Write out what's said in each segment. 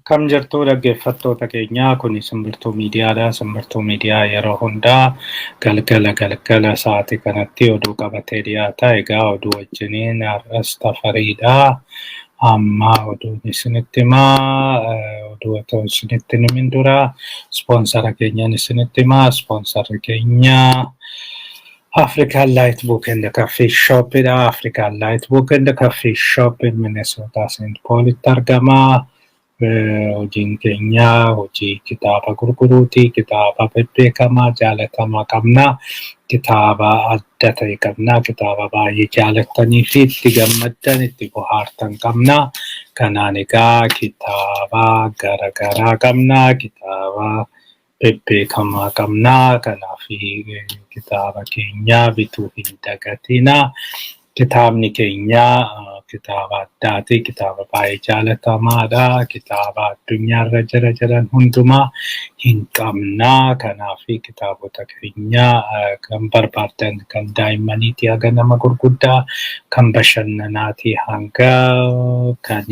Kam jirtuu dhaggeeffattoota keenyaa kun simbirtuu miidiyaadha. Simbirtuu miidiyaa yeroo hundaa galgala sa'aatii kanatti oduu qabatee dhiyaata. Egaa oduu wajjiniin har'as Tafariidha. Amma oduun isinitti himaa. Oduu otoo isinitti hin himin dura ispoonsara keenyaan isinitti himaa. Ispoonsarri keenya African Light Book and Coffee Shopidha. African Light Book and Coffee Shop in Minnesota St. Paulitti argama. Hojiin keenya hojii kitaaba gurguruuti. Kitaaba bebbeekamaa jaalatamaa qabna. Kitaaba adda ta'e qabna. Kitaaba baay'ee jaalattanii fi itti gammaddan, itti bohaartan qabna. Kanaan egaa kitaaba garaagaraa qabna. Kitaaba bebbeekamaa qabna. Kanaaf kitaaba keenya bituu hin dagatina. Kitaabni keenya kitaaba addaati. Kitaaba baay'ee jaalatamaadha. Kitaaba addunyaarra jiran hundumaa hin qabna. Kanaaf kitaabota keenya kan barbaadan kan daa'immaniitii haga nama gurguddaa, kan bashannanaatii hanga kan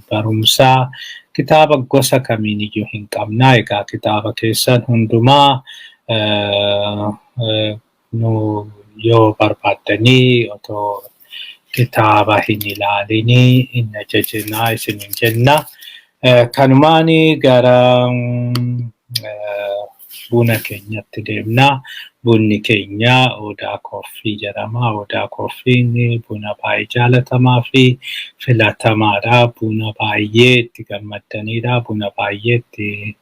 barumsaa kitaaba gosa kamiiniyyuu hin qabna. Egaa kitaaba keessan hundumaa yoo barbaadanii otoo kitaaba hin ilaalinii hin ajajinaa isinin jenna. Kanumaan gara buna keenyatti deemna. Bunni keenya Odaa Kooffii jedhama. Odaa Kooffiin buna baay'ee jaalatamaa fi filatamaadha. Buna baay'ee itti gammaddanidha. Buna baay'ee itti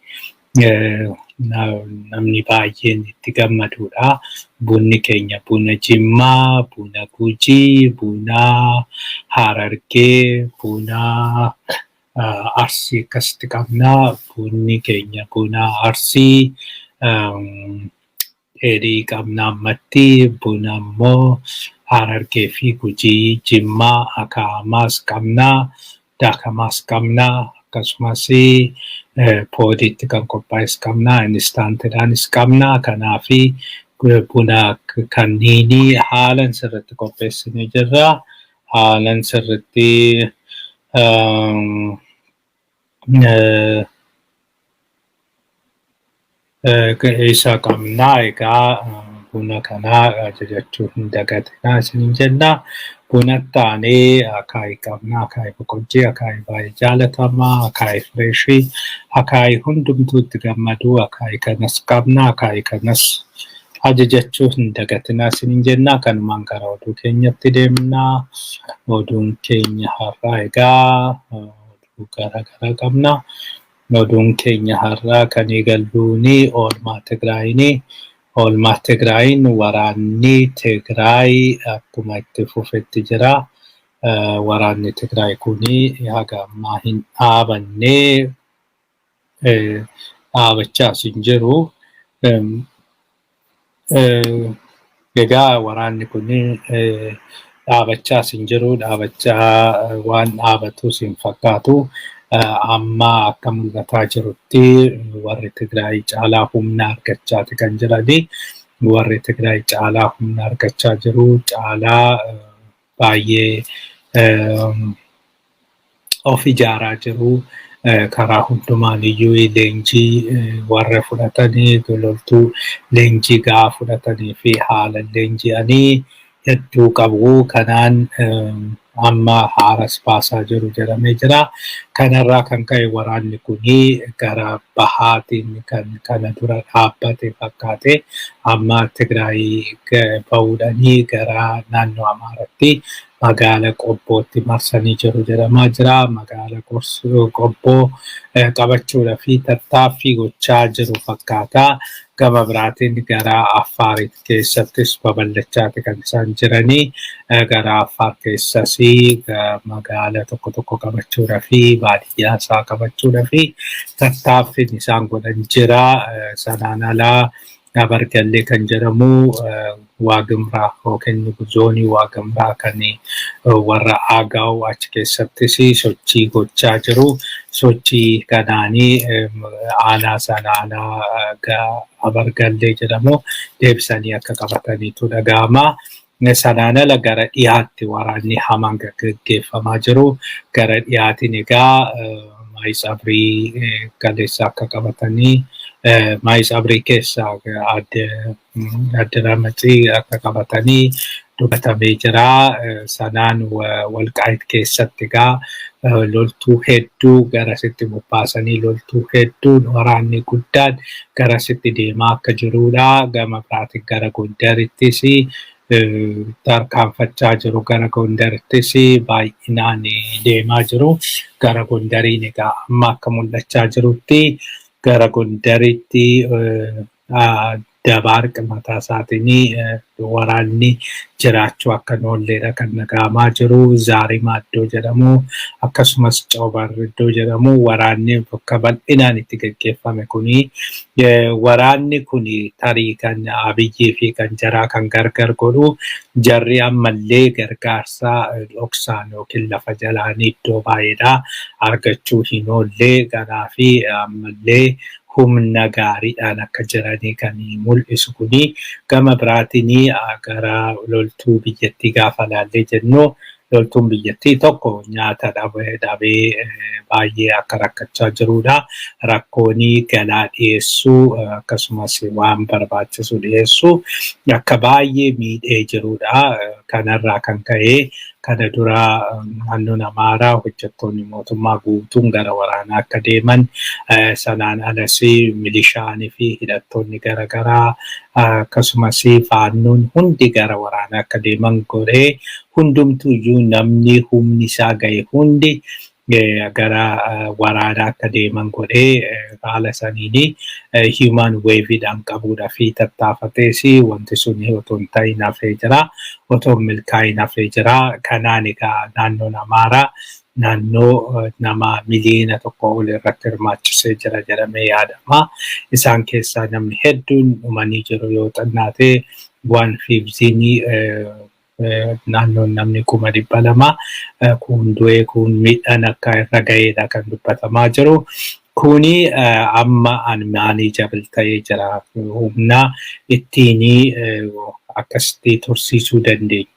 namni baay'een itti gammadudha. Bunni keenya buna Jimmaa, buna Gujii, buna Harargee, buna Arsii akkasitti qabna. Bunni keenya buna Arsii dheedhii qabna ammatti. Buna immoo Harargee fi Gujii, Jimmaa, Akaamaas qabna, Daakamaas qabna. Akkasumas poodiitti kan qophaa'es qabna, instaantidhaanis qabna. Kanaaf buna kanniini haalan sirriitti qopheessinee jirra. Haalan sirriitti isa qabna. Egaa buna kana ajajachuu hin dagatinaa isinin jenna. Bunatti aanee akaayii qabna. Akaayii boqojjii, akaayii baay'ee jaalatamaa, akaayii fireeshii, akaayii hundumtuu itti gammadu, akaayii kanas qabna. Akaayii kanas ajajachuu hin dagatinaa isinin jenna. Kanumaan gara oduu keenyatti deemna. Oduun keenya har'aa egaa oduu garaagaraa qabna. Oduun keenya har'aa kan eegalluuni oolmaa Tigraayini. Oolmaa Tigraayin waraanni Tigraay akkuma itti fufetti jira. Waraanni Tigraay kuni haga ammaa hin dhaabanne, dhaabachaas hin jiru. Egaa waraanni kuni dhaabachaas hin jiru. Dhaabachaa waan dhaabatus hin fakkaatu. Amma akka mul'ataa jirutti warri Tigraay caalaa humna argachaati kan jirani. Warri Tigraay caalaa humna argachaa jiru. Caalaa baay'ee of ijaaraa jiru. Karaa hundumaan iyyuu leenjii warra fudhatanii, loltuu leenjii gahaa fudhatanii fi haala leenji'anii hedduu qabu. Kanaan amma haaras baasaa jiru jedhamee jira. Kanarraa kan ka'e waraanni kuni gara bahaatiin kan kana dura dhaabbate fakkaate amma Tigraay bahuudhanii gara naannoo Amaaratti magaala Qobbootti marsanii jiru jedhamaa jira. Magaala Qobboo qabachuudhaaf tattaaffii gochaa jiru fakkaata. Gama biraatiin gara Affaar keessattis babal'achaati kan isaan jiranii. Gara Affaar keessas magaala tokko qabachuudhaaf baadiyyaa isaa qabachuudhaaf tattaaffiin isaan godhan jira. Sanaan alaa Abargallee kan jedhamu Waagimraa yookiin zoonii Waagimraa kan warra Aagaw achi keessattis sochii gochaa jiru. Sochii kanaanii aanaa sana aanaa Abargallee jedhamu deebisanii akka qabataniitu dhaga'ama. Sanaan ala gara dhiyaatti waraanni hamaan gaggeeffamaa jiru. Gara dhiyaatiin egaa maayis abrii galeessa akka qabatanii maayis abrii keessaa adda Ramaxii akka qabatanii dubbatamee jira. Sanaan Walqaayit keessatti egaa loltuu hedduu garasitti bobbaasanii loltuu hedduun waraanni guddaan garasitti deemaa akka jirudha. Gama biraatiin gara Gondarittis tarkaanfachaa jiru, gara Gondarittis baay'inaan deemaa jiru. Gara Gondariin egaa amma akka mul'achaa jirutti gara Gondaritti Dabaarq mataa isaatiin waraanni jiraachuu akka hin oolledha kan dhaga'amaa jiru. Zaarimaa iddoo jedhamu akkasumas Coobar iddoo jedhamu waraanni bakka bal'inaan itti gaggeeffame kuni waraanni kuni tarii kan Abiyyii fi kan jaraa kan gargar godhu jarri ammallee gargaarsa dhoksaan yookiin lafa jalaanii iddoo baay'eedhaa argachuu hin oollee kanaafi ammallee humna gaariidhaan akka jiranii kan mul'isu kuni. Gama biraatiin gara loltuu biyyattii gaafa ilaallee jennu loltuun biyyattii tokko nyaata dhabee baay'ee akka rakkachaa jirudha. Rakkoonii galaa dhiyeessuu akkasumas waan barbaachisu dhiyeessuu akka baay'ee miidhee jirudha. Kanarraa kan ka'e kana dura naannoon Amaaraa hojjettoonni mootummaa guutuun gara waraanaa akka deeman sanaan alas milishaanii fi hidhattoonni garaagaraa akkasumas faannoon hundi gara waraanaa akka deeman godhee hundumtuuyyuu namni humni isaa ga'e hundi gara waraanaa akka deeman godhee haala saniin human waveidhaan qabuudha fi tattaafatees wanti sun otoo hin ta'in hafee jira. Otoo hin milkaa'in hafee jira. Kanaan egaa naannoon Amaaraa naannoo nama miliyoona tokko ol irratti hirmaachisee jira jedhamee yaadama. Isaan keessaa namni hedduun dhumanii jiru yoo xinnaate 1/5 naannoon namni 200,000 kun du'ee kun miidhaan akka irra ga'eedha kan dubbatamaa jiru. Kuni amma unmanageable ta'ee jira. Humna ittiin akkasitti tursiisuu dandeenyu.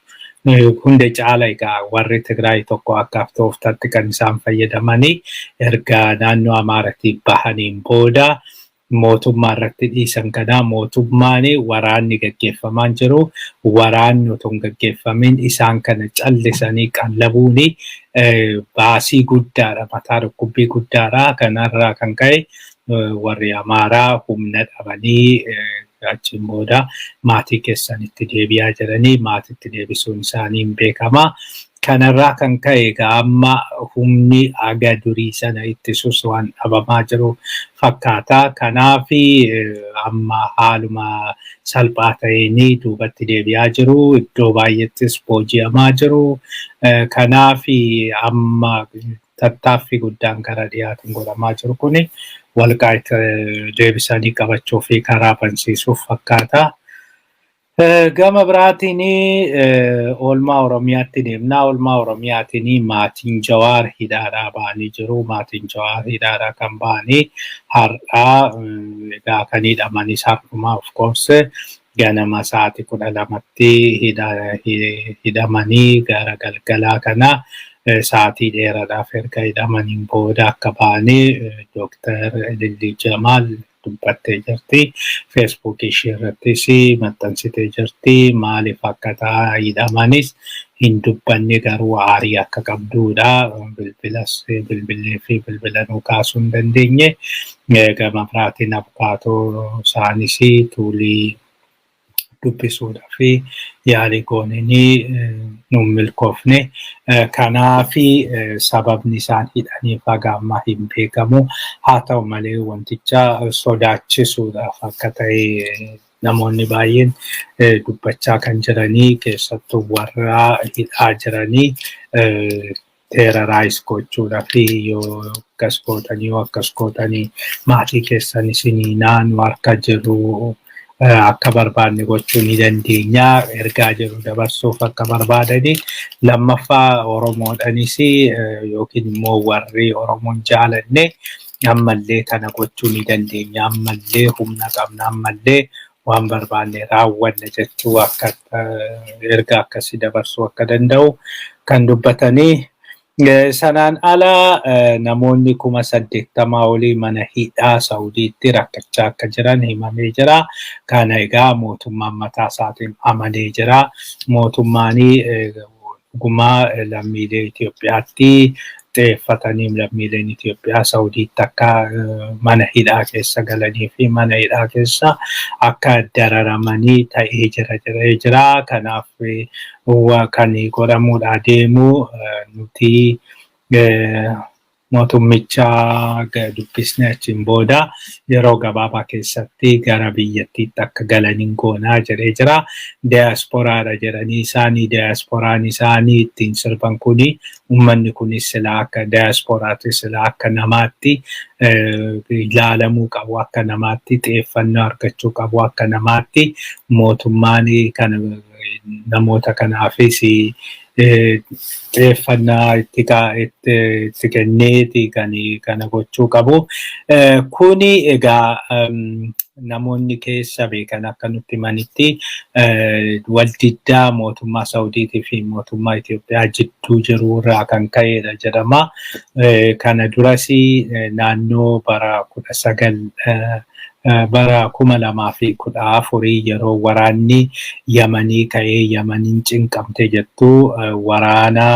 Hunda caala egaa warri Tigraay tokko akka haftooftaatti kan isaan fayyadamanii erga naannoo Amaaraatti bahaniin booda mootummaa irratti dhiisan kana mootummaan waraanni gaggeeffamaa jiru. Waraanni otoo hin gaggeeffamin isaan kana callisanii qallabuun baasii guddaadha, mataa dhukkubbii guddaadha. Kanarraa kan ka'e warri Amaaraa humna dhabanii achiin booda maatii keessanitti deebi'aa jiranii maatiitti deebisuun isaanii hin beekama. Kanarraa kan ka'e amma humni aga durii sana ittisuus waan dhabamaa jiru fakkaata. Kanaaf amma haaluma salphaa ta'een duubatti deebi'aa jiru. Iddoo baay'eettis booji'amaa jiru. Kanaaf amma tattaaffii guddaan gara dhiyaatiin godhamaa jiru kuni Walqaayit deebisanii qabachuu fi karaa bansiisuuf fakkaata. Gama biraatiin oolmaa Oromiyaatti deemnaa. Oolmaa Oromiyaatiin maatiin Jawaar hidhaadhaa ba'anii jiru. Maatiin Jawaar hidhaadhaa kan ba'anii har'aa egaa kan hidhamanis har'umaa of course ganama sa'aatii 12tti hidhamanii gara galgalaa kana sa'aatii dheeraadhaaf erga hidhamaniin booda akka ba'anii Dooktar Lillii Jamaal dubbattee jirti. Facebook ishee irrattis maxxansitee jirti. Maaliif akka hidhamanis hin dubbanne garuu aarii akka qabduudha. Bilbilee fi bilbila nuu kaasuu hin dandeenye. Gama biraatiin abukaatoo isaanis Tuulii dubbisuudhaa fi yaalii goonanii nuun milkoofne. Kanaaf sababni isaan hidhaniif haga ammaa hin beekamu. Haa ta'u malee wanticha sodaachisuudhaaf akka ta'e namoonni baay'een dubbachaa kan jiranii keessattuu warra hidhaa jiranii terrorize gochuudhaa fi yoo akkas gootanii maatii keessan isinii naannoo harka jiru akka barbaanne gochuu ni dandeenya. Ergaa jiru dabarsuuf akka barbaadani. Lammaffaa Oromoodhanis yookiin immoo warri Oromoon jaalanne ammallee kana gochuu ni dandeenya. Ammallee humna qabna. Ammallee waan barbaanne raawwanna jechuu akka ergaa akkasii dabarsuu akka danda'u kan dubbatanii. Sanaan ala namoonni 80,000 olii mana hidhaa Saudiitti rakkachaa akka jiran himamee jira. Kana egaa mootummaan mataa isaatiin amanee jira. Mootummaanii dhugumaa lammiilee Itoophiyaatti xiyyeeffatanii lammiileen Itoophiyaa Saudiitti akka mana hidhaa keessa galanii fi mana hidhaa keessa akka dararamanii ta'ee jira. Kanaaf kan godhamuudhaa deemu nuti mootummicha dubbisne achiin booda yeroo gabaabaa keessatti gara biyyattiitti akka galaniin goonaa jedhee jira. Diyaasporaadha jedhanii isaanii diyaasporaan isaanii ittiin sirban kuni uummanni kunis silaa akka diyaasporaatti silaa akka namaatti ilaalamuu qabu akka namaatti xiyyeeffannoo argachuu qabu akka namaatti mootummaan kan namoota kanaafis xiyyeeffannaa itti kenneeti kana gochuu qabu. Kuni egaa namoonni keessa beekan akka nutti himanitti waldiddaa mootummaa Saudiitii fi mootummaa Itoophiyaa jidduu jiru irraa kan ka'edha jedhama. Kana duras naannoo bara 2014 yeroo waraanni Yamanii ka'ee Yamaniin cinqamte jettu waraana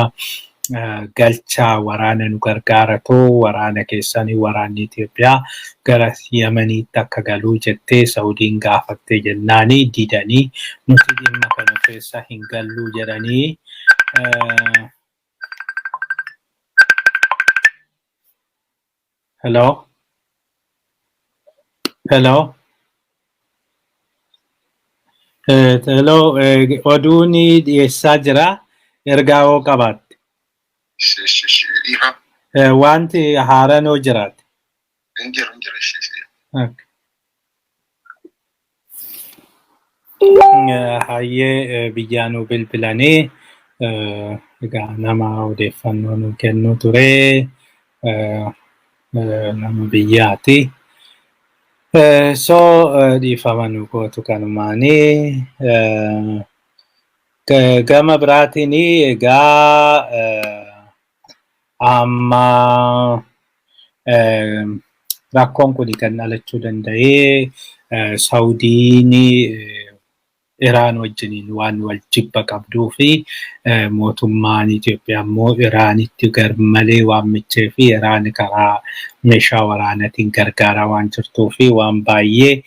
galchaa waraana nu gargaaratoo waraana keessanii waraanni Itoophiyaa gara Yamaniitti akka galuu jettee Saudiin gaafattee jennaanii didanii nuti dhimma kana keessa hin galluu jedhanii Hello? Hello? Hello, oduuni dhiyeessaa jira. Ergaa hoo qabaatte? Wanti haaraan hoo jiraate? Hayyee biyyaan nu bilbilanii egaa nama odeeffannoo nu kennu ture nama biyyaati. So dhiifama nu gootu kanumaanii gama biraatiin egaa amma rakkoon kun kan dhalachuu danda'ee Saudiin Iraan wajjiniin waan wal jibba qabduu fi mootummaan Itoophiyaa immoo Iraanitti garmalee waan michee fi Iraan karaa meeshaa waraanaatiin gargaaraa waan jirtuu fi waan baay'ee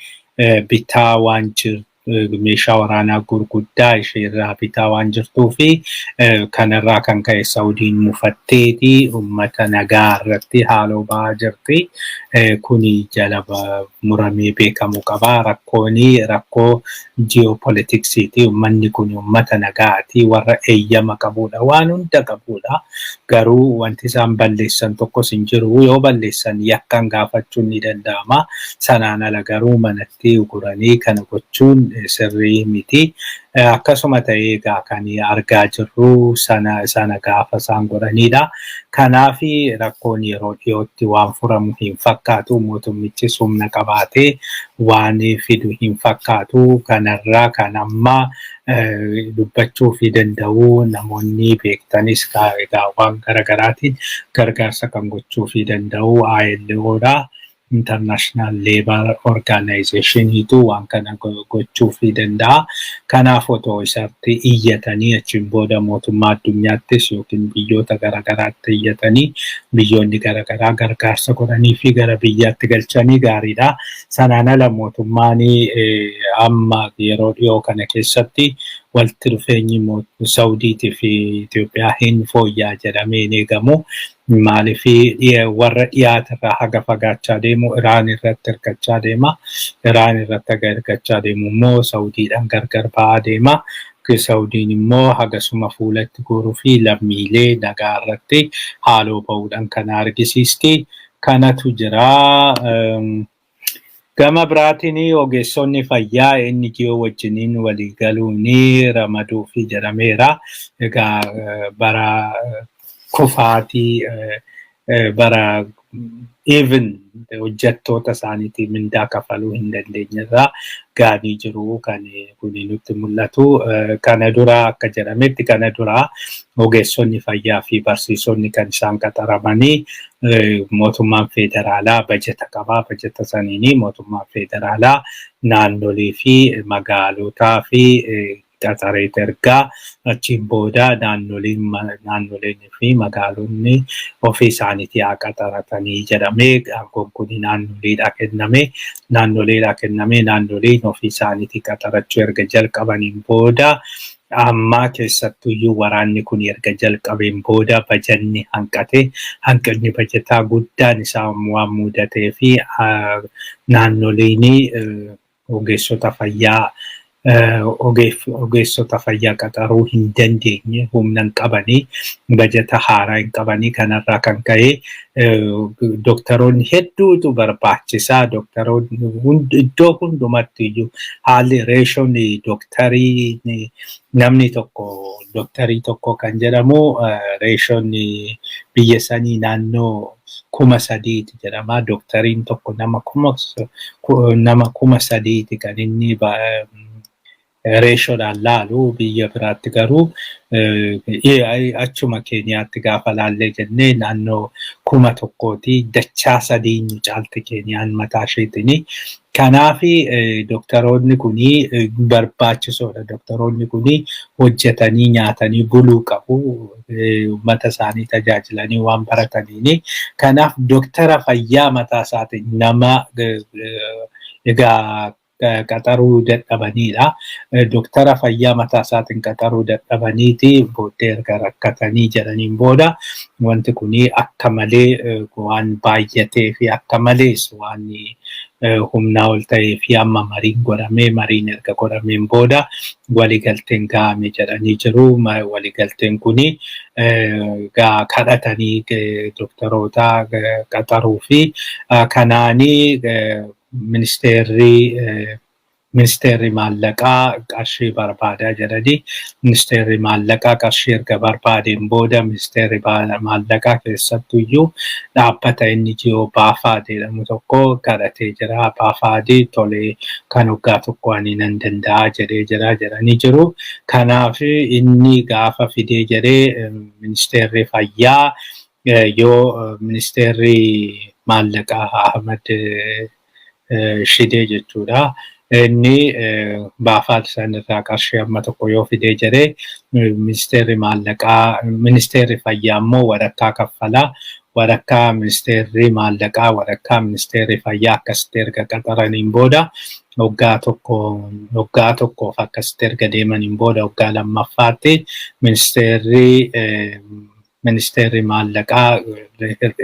bitaa waan jirtu meeshaa waraanaa gurguddaa ishee irraa bitaa waan jirtuu fi kanarraa kan ka'e Saudiin mufatteeti uummata nagaa irratti haaloo ba'aa jirti. Kuni jala muramee beekamuu qaba. Rakkoo geopolitiksiiti. Uummanni kun uummata nagaati warra eeyyama qabudha waan hunda qabudha. Garuu wanti isaan balleessan tokkos hin jiru. Yoo balleessan yakkan gaafachuun ni danda'ama. Sanaan ala garuu manatti uguranii kana gochuun sirrii miti. Akkasuma ta'ee egaa kan argaa jirru sana gaafa isaan godhanidha. Kanaaf rakkoon yeroo dhiyootti waan furamu hin fakkaatu. Mootummichi humna qabaatee waan fidu hin fakkaatu. Kanarraa kan amma dubbachuu fi danda'u namoonni beektanis egaa waan garaagaraatiin gargaarsa kan gochuu fi danda'u ILO'dha. International Labour Organization itu waan kana gochuu fi danda'a. Kanaaf otoo isaatti iyyatanii achiin booda mootummaa addunyaattis yookiin biyyoota garaagaraatti iyyatanii biyyoonni garaagaraa gargaarsa godhanii fi gara biyyaatti galchanii gaariidha. Sanaan ala mootummaan amma yeroo dhiyoo kana keessatti walitti dhufeenyi Saudiitii fi Itoophiyaa hin fooyya'aa jedhamee hin eegamu. Maaliif warra dhiyaatirraa haga fagaachaa deemu Iraan irratti hirkachaa deema. Iraan irratti haga hirkachaa deemu immoo Saudiidhaan gargar ba'aa deema. Saudiin immoo hagasuma fuulatti guuruu fi lammiilee nagaa irratti haaloo ba'uudhaan kan argisiisti. Kanatu jira. Gama biraatiin ogeessonni fayyaa NGO wajjiniin walii galuun ramaduu fi jedhameera. Egaa bara kufaatii bara even hojjettoota isaaniitii mindaa kafaluu hin dandeenyerraa gaanii jiru kan kuni nutti mul'atu. Kana dura akka jedhametti kana dura ogeessonni fayyaa fi barsiisonni kan isaan qaxaramanii mootummaan federaalaa bajeta qabaa. Bajeta saniini mootummaan federaalaa naannolee fi magaalotaa fi qaxaree ergaa achiin booda naannoleen fi magaalonni ofii isaaniitii haa qaxaratanii jedhamee kun naannoleedhaa kenname. Naannoleen ofii isaaniitii qaxarachuu erga jalqabaniin booda amma keessattuyyuu waraanni kun erga jalqabeen booda bajanni hanqinni bajataa guddaan isaa waan mudatee fi naannoleen ogeessota fayyaa qaxaruu hin dandeenye humna hin qabanii bajata haaraa hin qabanii kanarraa kan ka'e doktoroonni hedduutu barbaachisaa. Doktoroonni iddoo hundumatti iyyuu haalli reeshoon doktarii namni tokko doktarii tokko kan jedhamu reeshoon biyya sanii naannoo 3,000 jedhama. Doktariin tokko nama 3,000 kan inni reeshoodhaan laalu. Biyya biraatti garuu achuma Keeniyaatti gaafa laallee jennee naannoo 1,000 dachaa 3 caalti Keeniyaan mataa isheetiin. Kanaaf doktoroonni kuni barbaachisoodha. Doktoroonni kuni hojjetanii nyaatanii buluu qabu. Uummata isaanii tajaajilanii waan barataniini. Kanaaf doktara fayyaa mataa isaatiin nama egaa qaxaruu dadhabaniidha. Doktara fayyaa mataa isaatiin qaxaruu dadhabaniiti booddee erga rakkatanii jedhaniin booda wanti kuni akka malee waan baay'atee fi akka malees waan humnaa ol ta'ee fi amma mariin erga godhameen booda waliigalteen ga'ame jedhanii jiru. Waliigalteen kuni kadhatanii doktoroota qaxaruu fi kanaanii Ministeerri maallaqaa qarshii barbaadaa jedhanii ministeerri maallaqaa qarshii erga barbaadeen booda ministeerri maallaqaa keessattuyyuu dhaabbata inni jiru Baafaad jedhamu tokko kadhatee jira. Baafaad tolee kan waggaa tokko ani nan danda'a jedhanii jiru. Kanaaf inni gaafa fidee jedhee ministeerri fayyaa yoo ministeerri maallaqaa Ahmad Shidee jechuudha. Inni Baafaad sanirraa qarshii amma tokko yoo fidee jedhee ministeerri maallaqaa ministeerri fayyaa immoo walakkaa kaffalaa. Walakkaa ministeerri maallaqaa walakkaa ministeerri fayyaa akkasitti erga qaxaraniin booda waggaa tokkoof akkasitti erga deemaniin booda waggaa lammaffaatti ministeerri maallaqaa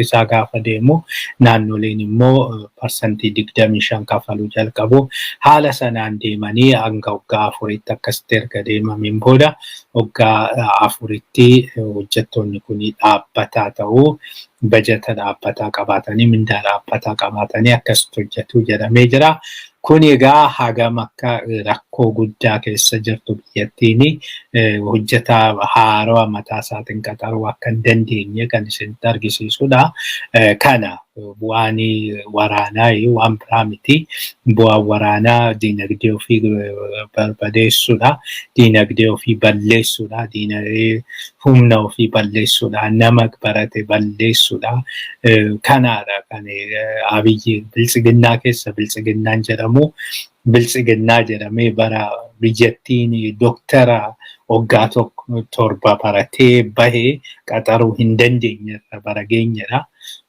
isaa gaafa deemu naannoleen immoo parsantii 25 kafaluu jalqabu. Haala sanaan deemanii hanga waggaa 4tti akkasitti erga deemamiin booda waggaa 4tti hojjettoonni kun dhaabbataa ta'uu bajeta dhaabbataa qabaatanii mindaa dhaabbataa qabaatanii akkasitti hojjetu jedhamee jira. Kun egaa hagam akka rakkoo guddaa keessa jirtu biyyattiin hojjetaa haaraa mataa isaatiin qaxaruu akka hin dandeenye kan isinitti argisiisudha. Kana bu'aan waraanaa waan biraa miti. Bu'aan waraanaa diinagdee ofii barbadeessuudha. Diinagdee ofii balleessuudha. Humna ofii balleessuudha. Nama barate balleessuudha. Kanaadha kan Abiyyi biltsiginnaa keessa biltsiginnaan jedhamu. Biltsiginnaa jedhamee bara biyyattiin doktara waggaa 7 baratee bahee qaxaruu hin dandeenye bara geenyedha.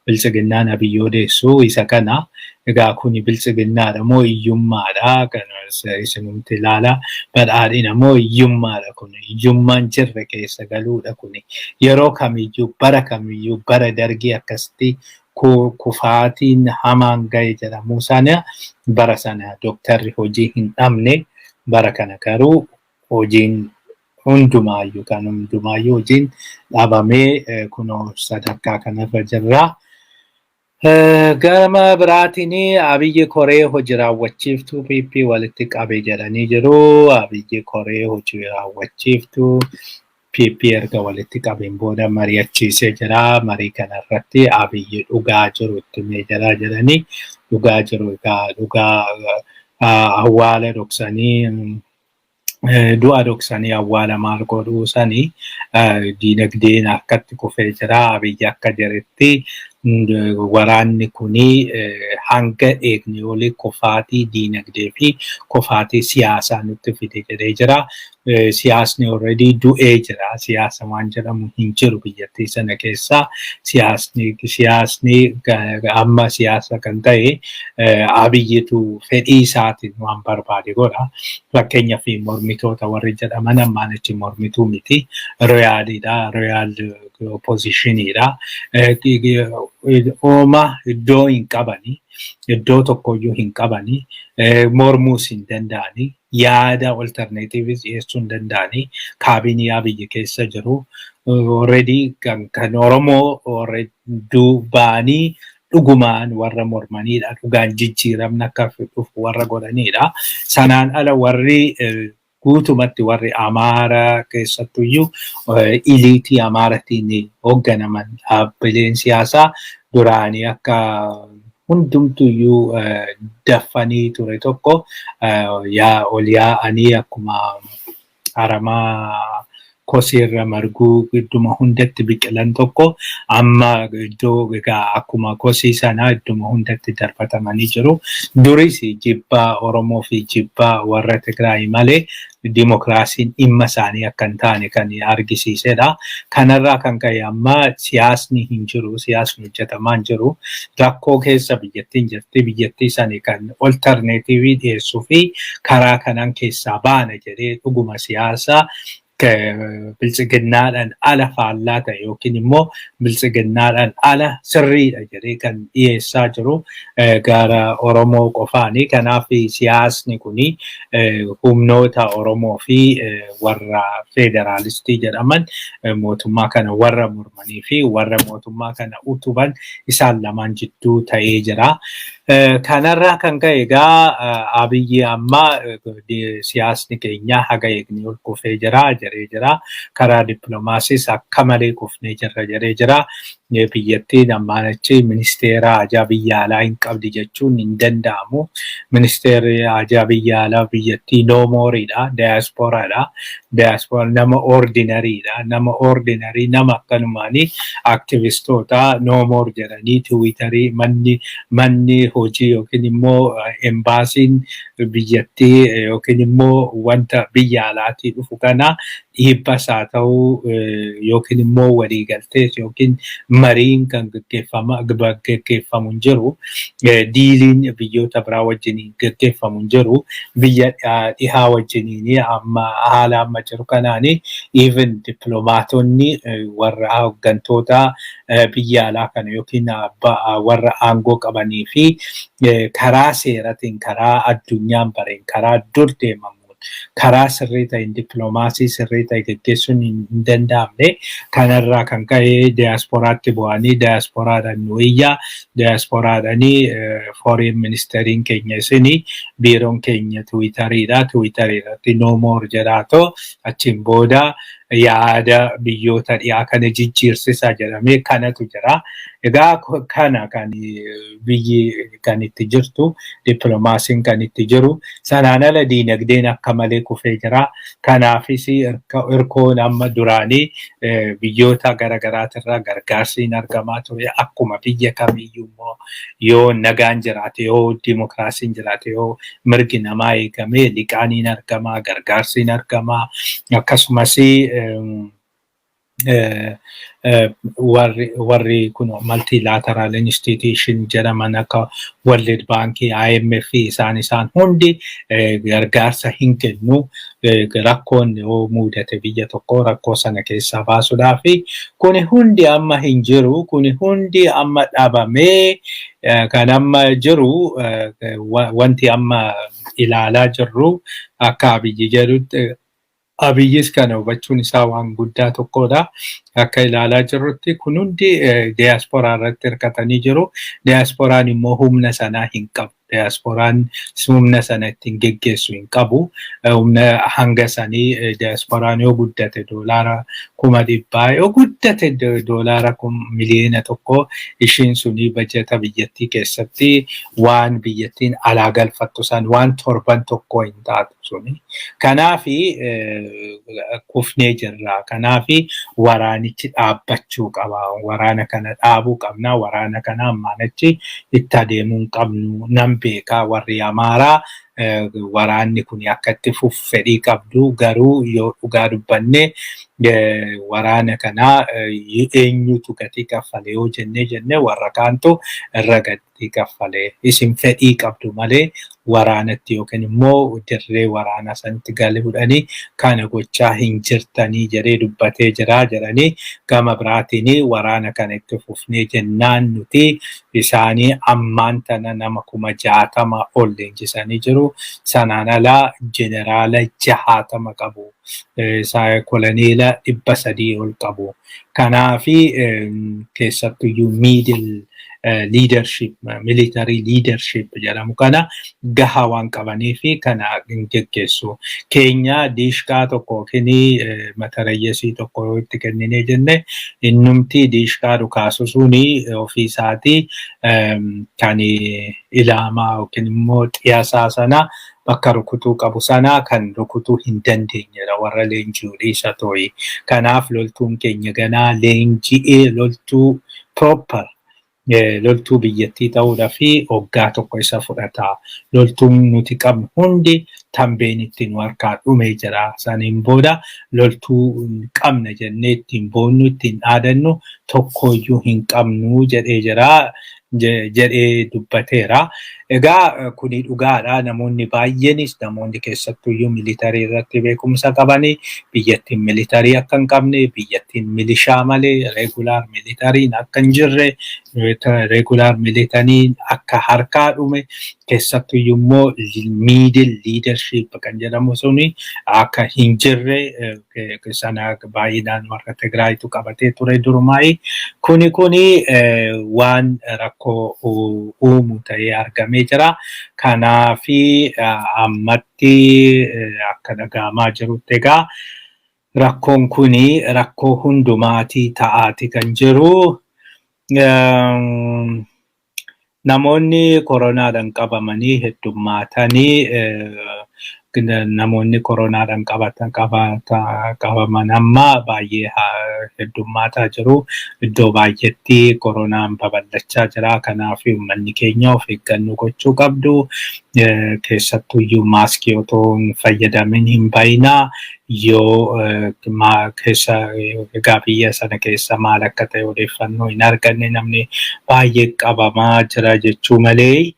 Biltsiginnaan Abiyyi odeessu isa kana. Egaa kuni biltsiginnaadha moo hiyyummaadha? Kana isinumti ilaala. Badhaadhina moo hiyyummaadha kuni? Hiyyummaan jirre keessa galuudha kuni. Yeroo kamiyyuu bara dargii akkasitti kufaatiin hamaan ga'e jedhamu sana bara sana doktarri hojii hin dhabne. Bara kana garuu hojiin hundumaayyuu hojiin dhabamee kunoo sadarkaa kanarra jirra. Gama biraatiin Abiyyi Koree hojii raawwachiiftuu PP walitti qabee jedhanii jiru. Abiyyi Koree hojii raawwachiiftuu PP erga walitti qabeen booda mari'achiisee jira. Marii kanarratti Abiyyi dhugaa jiru itti himee jira jedhanii dhugaa jiru egaa dhugaa awwaala dhoksanii du'a dhoksanii awwaala maal godhuu sanii diinagdeen akkatti kufee jira. Abiyyi akka jedhetti waraanni kuni hanga eegne olii kufaatii diinagdee fi kufaatii siyaasaa nutti fide jedhee jira. Siyaasni already du'ee jira. Siyaasa waan jedhamu hin jiru biyyattii sana keessa. Siyaasni amma siyaasa kan ta'e Abiyyitu fedhii isaatiin waan barbaade godha. Fakkeenyaaf mormitoota warri jedhaman ammaan achi mormituu miti. Royaaliidha. Royaal oppositionidha. Ooma iddoo hin qabani. Iddoo tokkoyyuu hin qabani. Mormuus hin danda'ani. Yaada alternatives dhiyeessuu hin danda'ani. Kaabinii Abiyyi keessa jiru. Already kan Oromoo duubanii dhugumaan warra mormanidha. Dhugaan jijjiiramna akka dhufu warra godhanidha. Sanaan ala warri guutumatti warri Amaara keessattuyyuu iliitii Amaaratiin hoogganaman dhaabbileen siyaasaa duraanii akka hundumtuyyuu daffanii ture tokko ol yaa'anii akkuma aramaa kosiirra marguu idduma hundatti biqilan tokko amma iddoo egaa akkuma kosii sana idduma hundatti darbatamanii jiru. Duris jibbaa Oromoo fi jibbaa warra Tigraay malee dimokiraasiin dhimma isaanii akka hin taane kan argisiisedha. Kanarraa kan ka'e amma siyaasni hin jiru, siyaasni hojjetamaa hin jiru. Rakkoo keessa biyyattiin jirti. Biyyattii sani kan alternatiivii dhiyeessuu fi karaa kanaan keessaa baana jedhee dhuguma siyaasaa bilchiginnaadhaan ala faallaa ta'e yookiin immoo bilchiginnaadhaan ala sirriidha jedhee kan dhiyeessaa jiru gara Oromoo qofaani. Kanaaf siyaasni kuni humnoota Oromoo fi warra federaalistii jedhaman mootummaa kana warra mormanii fi warra mootummaa kana utuban isaan lamaan jidduu ta'ee jira. Kanarraa kan ka'e egaa Abiyyi amma siyaasni keenya haga eegne ol kufee jedhee jira. Karaa dippiloomaasiis akka malee kufnee jirra jedhee jira. Biyyattiin ammaan achi ministeera ajaa biyya alaa hin qabdi jechuun hin danda'amu. Ministeerri ajaa biyya alaa biyyattii noomooriidha, daayaspooraadha. Daayaspooraa nama ordinariidha. Nama ordinarii nama akkanumaanii aktivistoota noomoor jedhanii tiwiitarii manni hojii yookiin immoo embaasiin biyyattii yookiin immoo wanta biyya alaatii dhufu kana dhiibbas haa ta'u yookiin immoo waliigaltees yookiin mariin kan gaggeeffamu hin jiru. Diiliin biyyoota biraa wajjiniin gaggeeffamu hin jiru. Biyya dhihaa wajjiniin amma haala amma jiru kanaani even dippiloomaatonni warra hooggantoota biyya alaa kana yookiin warra aangoo qabanii fi karaa seeratiin karaa addunyaan bareen karaa dur deemamuun karaa sirrii ta'een dippiloomaasii sirrii ta'e gaggeessuun hin danda'amne. Kanarraa kan ka'e daayaspooraatti bu'anii daayaspooraadhaan nu iyyaa daayaspooraadhaanii foreign ministeriin keenya isinii biiroon keenya tiwiitariidha. Tiwiitariirratti noomoor jedhaatoo achiin booda yaada biyyoota dhiyaa kana jijjiirsisa jedhamee kanatu jira. Egaa kana kan biyyi kan itti jirtu dippiloomaasiin kan itti jiru. Sanaan ala diinagdeen akka malee kufee jira. Kanaafis hirkoon amma duraanii biyyoota garaagaraatirraa gargaarsiin argamaa ture. Akkuma biyya kamiiyyuu immoo yoo nagaan jiraate yoo dimokiraasiin jiraate yoo mirgi namaa eegame liqaaniin argamaa gargaarsiin argamaa akkasumas warri kun multilateral institution jedhaman akka World Bank, IMF isaan hundi gargaarsa hin kennu. Rakkoon yoo mudate biyya tokko rakkoo sana keessaa baasuudhaaf kuni hundi amma hin jiru. Kuni hundi amma dhabamee kan amma jiru wanti amma ilaalaa jirru akka Abiyyi jedhutti Abiyyis kana hubachuun isaa waan guddaa tokkodha. Akka ilaalaa jirrutti kun hundi daayaspooraa irratti hirkatanii jiru. Daayaspooraan immoo humna sanaa hin qabu. diasporaan humna sana ittiin geggeessu hin qabu. Humna hanga sanii diasporaan yoo guddate doolaara 100,000 yoo guddate doolaara miliyoona 1 ishiin suni bajeta biyyattii keessatti waan biyyattiin alaa galfattu san waan torban tokko hin taatu suni. Kanaafi kufnee jirra. Kanaafi waraanichi dhaabbachuu qaba. Waraana kana dhaabuu qabna. Waraana kana ammaanachi itti adeemuu hin qabnu. Nan beekaa warri Amaaraa waraanni kun akka itti fufu fedhii qabdu garuu yoo dhugaa dubbanne waraana kana eenyutu gatii kaffale yoo jenne warra kaantu irra gatii kaffale. Isin fedhii qabdu malee waraanatti yookiin immoo dirree waraana sanatti galuudhaani kana gochaa hin jirtanii jedhee dubbatee jira jedhanii gama biraatiin waraana kana itti fufnee jennaan nuti isaanii ammaan tana nama 60 ol leenjisanii jiru. Sanaan alaa jeneraala 60 qabu. Koloneela 300 ol qabu. Kanaafi keessattuyyuu middle leadership, military leadership jedhamu kana gahaa waan qabaniifi kana geggeessu. Keenya diishkaa tokko kini matarayyesii tokko yoo itti kenninee jenne innumti diishkaa dhukaasu suni ofiisaati kan ilaamaa yookiin immoo xiyaasaa sana bakka rukutuu qabu sana kan rukutuu hin dandeenyedha warra leenjii dhiisa to'i. Kanaaf loltuun keenya ganaa leenji'ee loltuu proper loltuu biyyattii ta'uudhaa fi waggaa tokko isa fudhata. Loltuun nuti qabnu hundi tambeen ittiin harkaa dhumee jira. Saniin booda loltuu qabna jennee ittiin boonnu ittiin dhaadannu tokkoyyuu hin qabnu jedhee jira. Jedhee dubbateera. Egaa kuni dhugaadha. Namoonni baay'eenis namoonni keessattuyyuu militarii irratti beekumsa qabanii biyyattiin militarii akka hin qabne biyyattiin milishaa malee regular militariin akka hin jirre regular militariin akka harkaa dhume keessattuyyuu immoo middle leadership kan jedhamu suni akka hin jirre sana baay'inaan warra Tigraayitu qabatee ture durumaayi. Kuni waan rakkoo uumu ta'ee argamee jira. Kanaafi ammatti akka dhagahamaa jirutti egaa rakkoon kuni rakkoo hundumaatii ta'aati kan jiru. Namoonni koronaadhaan qabamanii heddummaatanii namoonni koronaadhaan qabaman amma baay'ee heddummaataa jiru. Iddoo baay'eetti koronaan babal'achaa jira. Kanaaf uummanni keenya of eeggannoo gochuu qabdu. Keessattuyyuu maaskii otoo hin fayyadamin hin bayinaa. Yoo egaa biyya sana keessa maal akka ta'e odeeffannoo hin arganne namni baay'ee qabamaa jira jechuu malee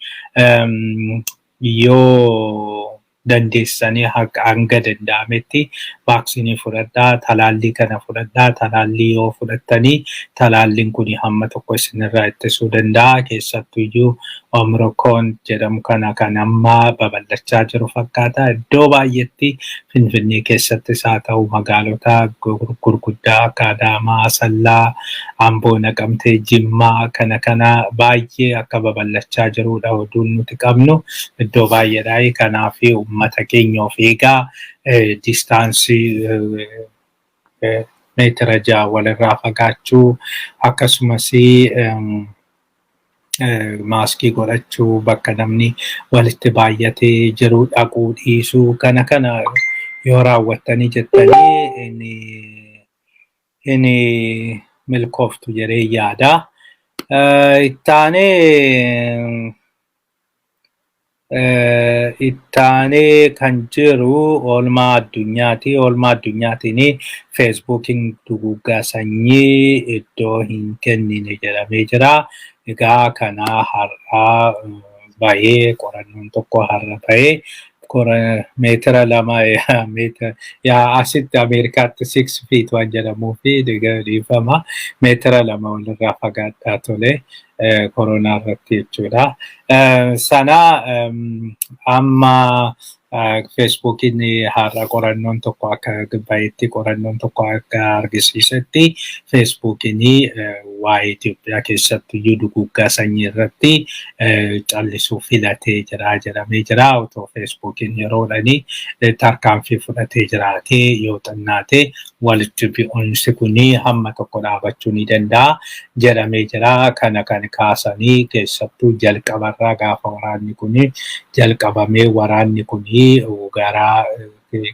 yoo dandeessanii hanga danda'ametti vaaksiinii fudhadhaa, talaallii kana fudhadhaa. Talaallii yoo fudhattanii talaalliin kun hamma tokko isinirraa ittisuu danda'a. Keessattuyyuu Omicron jedhamu kana kan amma babal'achaa jiru fakkaata. Iddoo baay'eetti Finfinnee keessattis haa ta'u magaalota gurguddaa akka Adaamaa, Asallaa, Amboo, Naqamtee, Jimmaa kana baay'ee akka babal'achaa jirudha oduun nuti qabnu. Iddoo baay'eedhaa. Kanaaf uummata keenya of eegaa distaansii meetira 6 walirraa fagaachuu akkasumas maaskii godhachuu bakka namni walitti baay'atee jiru dhaquu dhiisuu kana yoo raawwattanii jettanii inni milkooftu jedhee yaada. Ittaanee kan jiru oolmaa addunyaati. Oolmaa addunyaatiin feesbuukiin duguuggaa sanyii iddoo hin kennine jedhamee jira. Egaa kana har'aa baay'ee qorannoon tokko har'a ta'ee meetira 2 asitti Ameerikaatti 6 feet waan jedhamuu fi dhiifama meetira 2 walirraa fagaadhaa tole. Koronaa irratti jechuudha. Sana amma feesbuukiin har'a qorannoon tokko akka baay'eetti qorannoon tokko akka argisiisetti feesbuukiin waa'ee Itoophiyaa keessattiyyuu duguuggaa sanyii irratti callisuu filatee jira jedhamee jira. Otoo Feesbuukiin yeroodhani tarkaanfii fudhatee jiraatee yoo xinnaate walitti bu'iinsi kuni hamma tokko dhaabachuu ni danda'a jedhamee jira. Kana kan kaasanii keessattuu jalqabarraa gaafa waraanni kuni jalqabamee waraanni kuni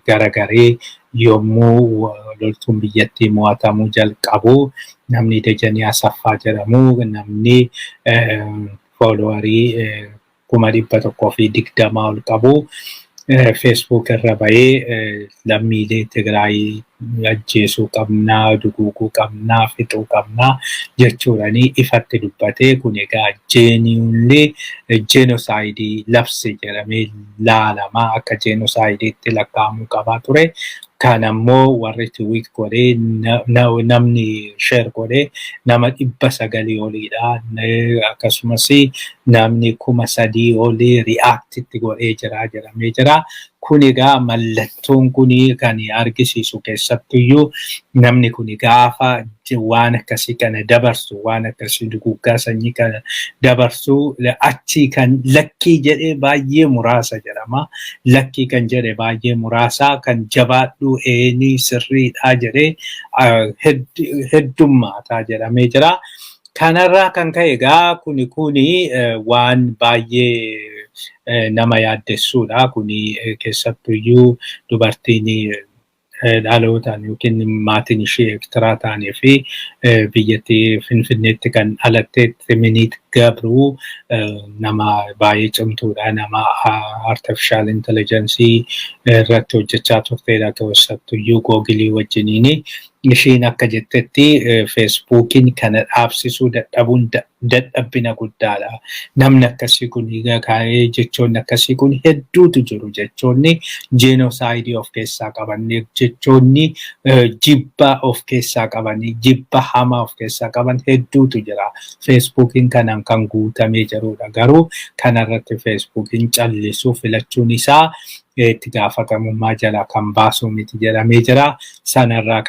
garagaree yommuu loltuun biyyattii mo'atamuu jalqabu namni Dajanee Asaffaa jedhamu namni fooloowarii 120,000 ol qabu Facebook irra bahee lammiilee Tigraay ajjeesuu qabnaa, duguuguu qabnaa, fixuu qabnaa jechuudhaani ifatti dubbatee kun egaa jenosaayidii labse jedhamee laalamaa akka jenosaayidiitti lakkaa'amuu qabaa ture. Kan ammoo warri tweet godhee namni share godhee nama 900 oliidha. Akkasumas namni 3,000 olii reactitti godhee jira jedhamee jira. Kun egaa mallattoon kuni kan argisiisu keessattuyyuu namni kun gaafa waan akkasii kana dabarsu waan akkasii duguuggaa sanyii kana dabarsu achii kan lakkii jedhee baay'ee muraasa jedhama. Lakkii kan jedhe baay'ee muraasa kan jabaadhu eenii sirriidha jedhee heddummaataa jedhamee jira. Kanarraa kan ka'e egaa kuni waan baay'ee nama yaaddessuudha. Kuni keessattuyyuu dubartiin dhalootaan yookiin maatiin ishee Eertiraa ta'anii fi biyyattii Finfinneetti kan dhalatte Miniit Gabruu nama baay'ee cimtuudha. Nama artificial intelligence irratti hojjechaa turteedha. Keessattuyyuu Googilii wajjiniini. Ishiin akka jettetti Feesbuukiin kana dhaabsisuu dadhabuun dadhabbina guddaadha. Namni akkasii kun kaa'ee jechoonni akkasii kun hedduutu jiru. Jechoonni jenosaayidii of keessaa qaban, jechoonni jibba of keessaa qaban, jibba hamaa of keessaa qaban hedduutu jira. Feesbuukiin kanaan kan guutamee jirudha. Garuu kanarratti Feesbuukiin callisuu filachuun isaa itti gaafatamummaa jala kan baasu miti jedhamee jira. Sanarraa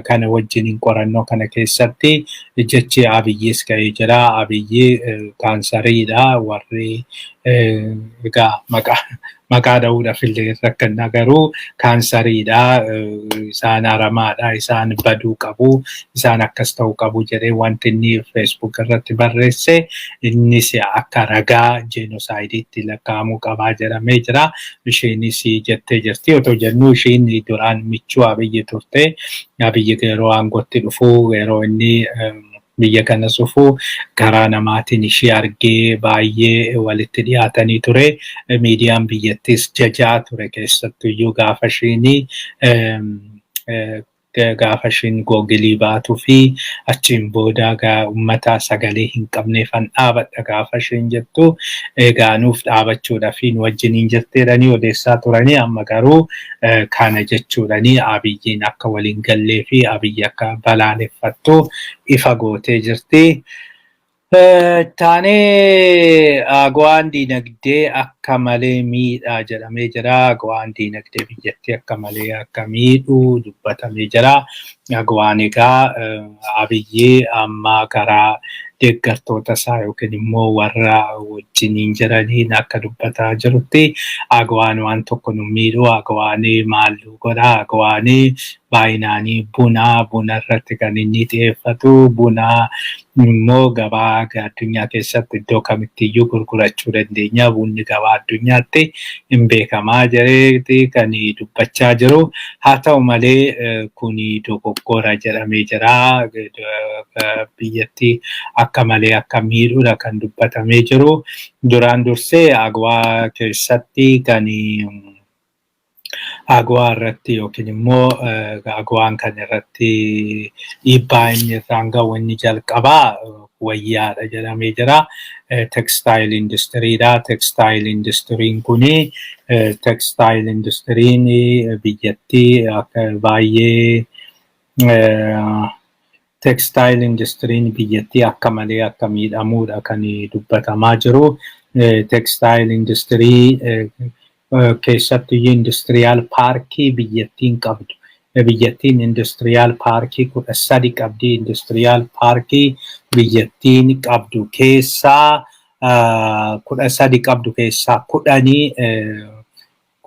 kana wajjiniin qorannoo kana keessatti jechi Abiyyis ka'ee jira. Abiyyi kaansariidha. Warri egaa maqaa dha'uudhaaf illee rakkannaa garuu kaansariidha. Isaan aramaadha. Isaan baduu qabu. Isaan akkas ta'uu qabu jedhee wanti inni Facebook irratti barreesse innis akka ragaa jenoosaaydiitti lakkaa'amuu qabaa jedhamee jira. Isheenis jettee jirti. Otoo jennu isheen duraan michuu Abiyyi turte. Abiyyi yeroo aangootti dhufu yeroo inni biyya kana dhufu karaa namaatiin ishee argee baay'ee walitti dhiyaatanii ture. Miidiyaan biyyattis jajaa ture keessattuyyuu gaafa ishiin Googilii baatuu fi achiin booda uummata sagalee hin qabneefan dhaabadha gaafa ishiin jettu. Egaa nuuf dhaabachuudhaaf nu wajjiniin jirteedhanii odeessaa turanii amma garuu kana jechuudhanii Abiyyiin akka waliin gallee fi Abiyyi akka balaaleffattu ifa gootee jirti. Taanee Agawaan diinagdee akka malee miidhaa jedhamee jira. Agawaan diinagdee biyyattii akka malee akka miidhu dubbatamee jira. Agawaan egaa Abiyyi amma karaa deeggartoota isaa yookiin immoo warra wajjiniin jiraniin akka dubbataa jirutti Agawaan waan tokko nu miidhu. Agawaan maal godha? Agawaan baay'inaanii buna irratti kan inni xiyyeeffatu. Buna immoo gabaa addunyaa keessatti iddoo kamittiyyuu gurgurachuu dandeenya. Bunni gabaa addunyaatti hin beekamaa jireetti kan dubbachaa jiru. Haa ta'u malee kun dogoggora jedhamee jira. Biyyattii akka malee akka miidhuudha kan dubbatamee jiru. Duraan dursee Agawaa keessatti kan Agawaa irratti yookiin immoo Agawaan kan irratti dhiibbaa inni irraan gahu inni jalqabaa wayyaadha jedhamee jira. Textile industiriidha. Textile industiriin kuni textile industiriin biyyattii baay'ee textile industiriin biyyattii akka malee akka miidhamuudha kan dubbatamaa jiru. Textile industirii keessattuu industiriyaal paarkii biyyattiin qabdu biyyattiin industrial parkii 13 qabdi. Industrial parkii biyyattiin qabdu keessaa 13 qabdu keessaa 10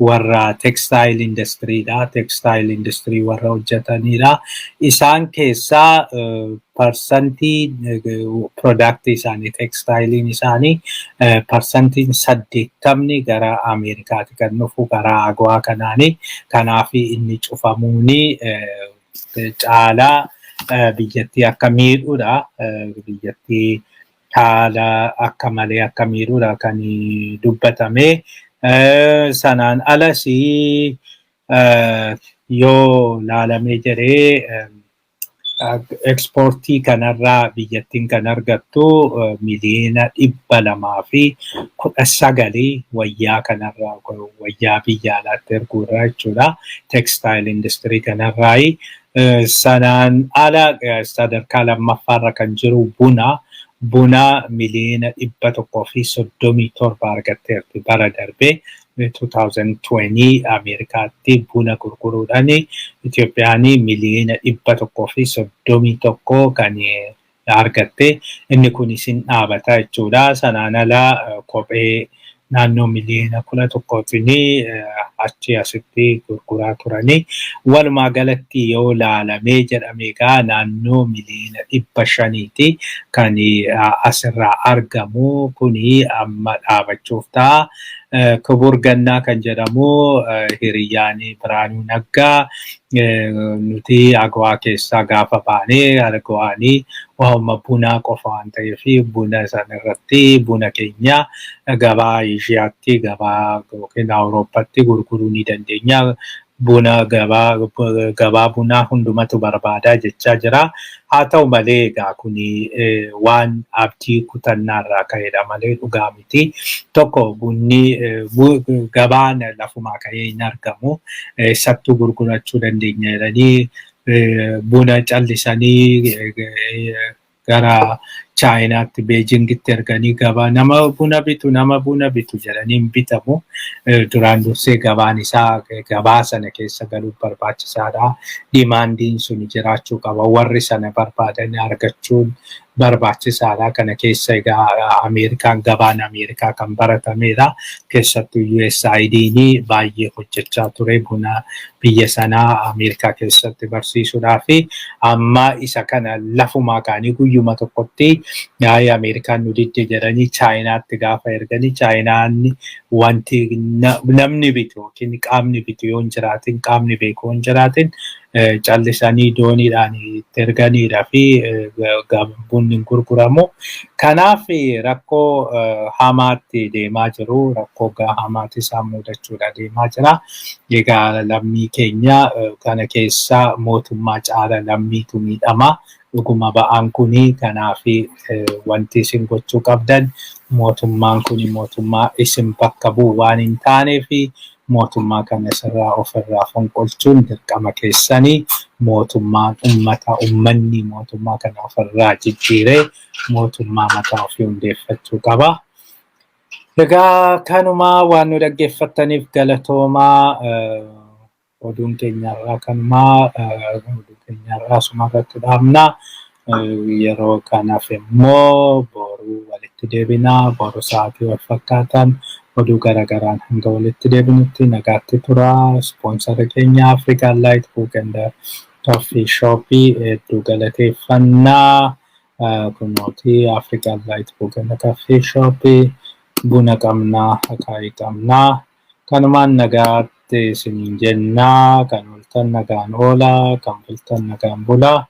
warra textile industry dha. Textile industry warra hojjetanidha. Isaan keessaa percentii product isaanii textilein isaanii percentiin 80 gara Ameerikaatti kan dhufu gara agwaa kanaani. Kanaaf inni cufamuuni caalaa biyyattii akka miidhuudha. Biyyattii haala akka malee akka miidhuudha kan dubbatame. Sanaan alas yoo laalamee jedhee exportii kanarraa biyyattiin kan argattu miliyoona 219 wayyaa kanarraa wayyaa biyya alaatti erguurraa jechuudha. Textile industry kanarraa. Sanaan ala sadarkaa lammaffaarra kan jiru buna miliyoona 137 argatteerti bara darbee 2020 Ameerikaatti buna gurguruudhaan Itoophiyaan miliyoona 131 kan argatte. Inni kun isin dhaabata jechuudha. Sanaan ala kophee naannoo miliyoona 11 achi asitti gurguraa turani. Walumaa galatti yoo laalamee jedhame egaa naannoo miliyoona 500 kan asirraa argamu kuni amma dhaabachuuf ta'a. Kibur Gannaa kan jedhamu hiriyyaan Biraanuu Naggaa nuti agwaa keessaa gaafa baanee argaanii waa'uma bunaa qofa waan ta'eef buna sanarratti buna keenya gabaa Eeshiyaatti gabaa yookiin Awurooppaatti gurguruu ni dandeenya. Buna gabaa bunaa hundumatu barbaadaa jechaa jira. Haa ta'u malee egaa kuni waan abdii kutannaarraa ka'edha malee dhugaa miti. Tokko bunni gabaan lafumaa ka'ee hin argamu. Sattuu gurgurachuu dandeenya jedhanii buna callisanii gara Chaayinaatti Beejingitti erganii gabaa nama buna bitu jedhanii bitamu. Duraan dursee gabaan isaa gabaa sana keessa galuuf barbaachisaadha. Dimaandiin sun jiraachuu qaba. Warri sana barbaadan argachuun barbaachisaadha. Kana keessa egaa Ameerikaan gabaan Ameerikaa kan baratamedha. Keessattuu USAID'n baay'ee hojjechaa ture buna biyya sanaa Ameerikaa keessatti barsiisuudhaaf. Amma isa kana lafumaa kaanii guyyuma tokkotti yaa'ii Ameerikaan nu didde jedhanii Chaayinaatti gaafa erganii Chaayinaan wanti namni bitu yookiin qaamni bitu yoo hin jiraatin qaamni beeku yoo hin jiraatin callisanii dooniidhaan itti erganiidhaa fi bunni hin gurguramu. Kanaaf rakkoo hamaatti deemaa jiru. Rakkoo hamaatti isaan mudachuudha deemaa jira. Egaa lammii keenya kana keessa mootummaa caala lammiitu miidhama. Dhuguma ba'aan kuni kanaaf wanti isin gochuu qabdan mootummaan kuni mootummaa isin bakka bu'u waan hin taaneef mootummaa kana sirraa ofirraa fonqolchuun dirqama keessanii mootummaan uummanni mootummaa kana ofirraa jijjiiree mootummaa mataa ofii hundeeffachuu qaba. Egaa kanuma waan nu dhaggeeffattaniif galatoomaa. Oduun keenyarraa kanumaa keenyarraa sumarratti dhaabna. Yeroo kanaaf immoo boruu walitti deebinaa. Boruu sa'aatii wal fakkaatan oduu garagaraan hanga walitti deebinutti nagaatti tura. Ispoonsara keenya African Light Book and Coffee Shopii hedduu galateeffannaa. Kunooti African Light Book and Coffee Shopii buna qabnaa akaayii qabnaa. Kanumaan nagaatti isiniin jennaa. Kan ooltan nagaan oolaa, kan bultan nagaan bulaa.